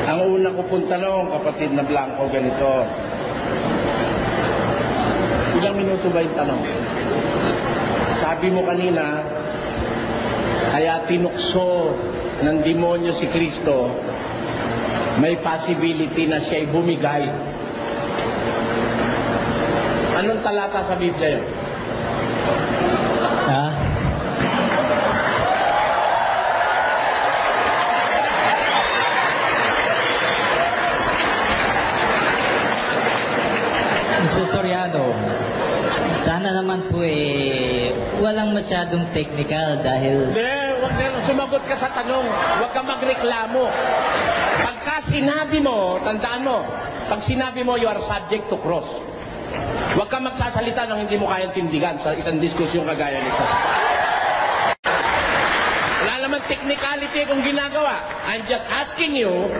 Ang una ko pong tanong, kapatid na Blanco, ganito. Ilang minuto ba yung tanong? Sabi mo kanina, kaya tinukso ng demonyo si Kristo, may possibility na siya'y bumigay. Anong talata sa Biblia yun? Soriano, sana naman po walang masyadong technical dahil... Hindi, huwag na sumagot ka sa tanong. Huwag ka magreklamo. Pagka sinabi mo, tandaan mo, pag sinabi mo, you are subject to cross. Huwag ka magsasalita ng hindi mo kayang tindigan sa isang diskusyon kagaya nito. Wala naman technicality kung ginagawa. I'm just asking you